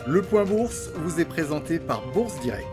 Le Point Bourse vous est présenté par Bourse Direct.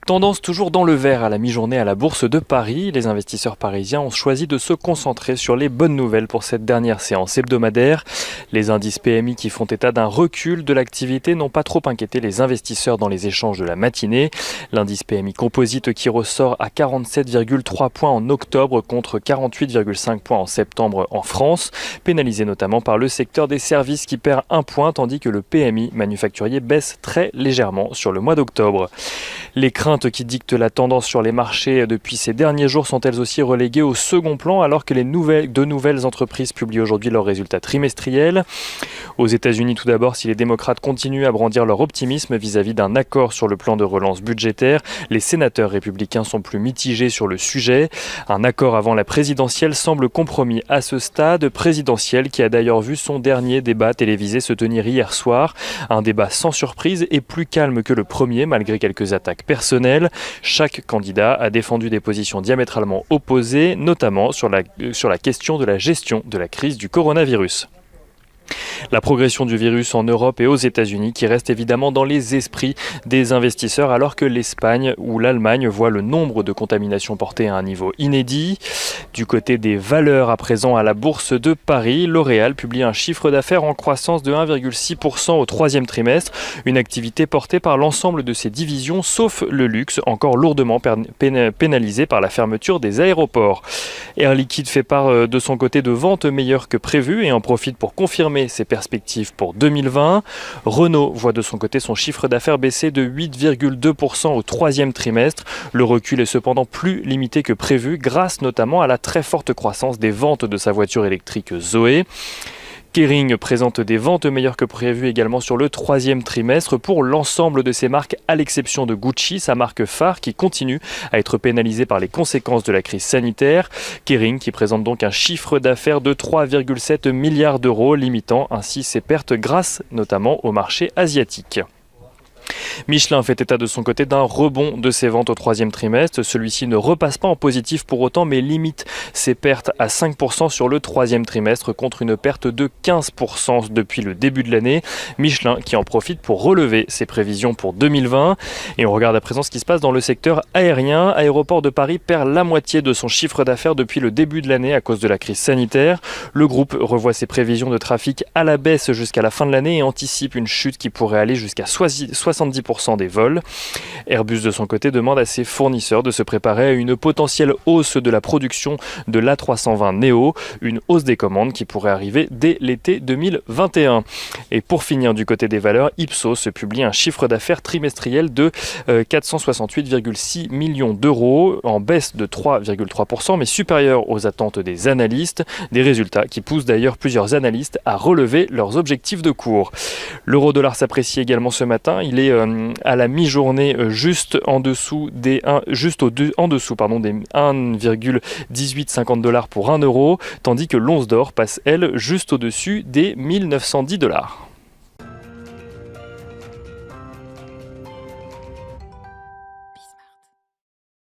Tendance toujours dans le vert à la mi-journée à la Bourse de Paris. Les investisseurs parisiens ont choisi de se concentrer sur les bonnes nouvelles pour cette dernière séance hebdomadaire. Les indices PMI qui font état d'un recul de l'activité n'ont pas trop inquiété les investisseurs dans les échanges de la matinée. L'indice PMI composite qui ressort à 47,3 points en octobre contre 48,5 points en septembre en France, pénalisé notamment par le secteur des services qui perd 1 point tandis que le PMI manufacturier baisse très légèrement sur le mois d'octobre. Les craintes qui dictent la tendance sur les marchés depuis ces derniers jours sont elles aussi reléguées au second plan alors que deux nouvelles entreprises publient aujourd'hui leurs résultats trimestriels. Aux États-Unis tout d'abord, si les démocrates continuent à brandir leur optimisme vis-à-vis d'un accord sur le plan de relance budgétaire, les sénateurs républicains sont plus mitigés sur le sujet. Un accord avant la présidentielle semble compromis à ce stade, présidentielle qui a d'ailleurs vu son dernier débat télévisé se tenir hier soir. Un débat sans surprise et plus calme que le premier malgré quelques attaques personnelles. Chaque candidat a défendu des positions diamétralement opposées, notamment sur la question de la gestion de la crise du coronavirus. La progression du virus en Europe et aux États-Unis qui reste évidemment dans les esprits des investisseurs alors que l'Espagne ou l'Allemagne voient le nombre de contaminations porté à un niveau inédit. Du côté des valeurs à présent à la Bourse de Paris, L'Oréal publie un chiffre d'affaires en croissance de 1,6% au troisième trimestre, une activité portée par l'ensemble de ses divisions sauf le luxe, encore lourdement pénalisé par la fermeture des aéroports. Air Liquide fait part de son côté de ventes meilleures que prévues et en profite pour confirmer ses perspectives pour 2020. Renault voit de son côté son chiffre d'affaires baisser de 8,2% au troisième trimestre. Le recul est cependant plus limité que prévu grâce notamment à la très forte croissance des ventes de sa voiture électrique Zoé. Kering présente des ventes meilleures que prévues également sur le troisième trimestre pour l'ensemble de ses marques à l'exception de Gucci, sa marque phare qui continue à être pénalisée par les conséquences de la crise sanitaire. Kering qui présente donc un chiffre d'affaires de 3,7 milliards d'euros, limitant ainsi ses pertes grâce notamment au marché asiatique. Michelin fait état de son côté d'un rebond de ses ventes au troisième trimestre. Celui-ci ne repasse pas en positif pour autant, mais limite ses pertes à 5% sur le troisième trimestre contre une perte de 15% depuis le début de l'année. Michelin qui en profite pour relever ses prévisions pour 2020. Et on regarde à présent ce qui se passe dans le secteur aérien. Aéroport de Paris perd la moitié de son chiffre d'affaires depuis le début de l'année à cause de la crise sanitaire. Le groupe revoit ses prévisions de trafic à la baisse jusqu'à la fin de l'année et anticipe une chute qui pourrait aller jusqu'à 70% des vols. Airbus de son côté demande à ses fournisseurs de se préparer à une potentielle hausse de la production de l'A320 Neo, une hausse des commandes qui pourrait arriver dès l'été 2021. Et pour finir du côté des valeurs, Ipsos publie un chiffre d'affaires trimestriel de 468,6 millions d'euros, en baisse de 3,3%, mais supérieur aux attentes des analystes, des résultats qui poussent d'ailleurs plusieurs analystes à relever leurs objectifs de cours. L'euro-dollar s'apprécie également ce matin, il est à la mi-journée juste en dessous des 1,1850 $ pour 1 euro, tandis que l'once d'or passe elle juste au-dessus des 1910 $.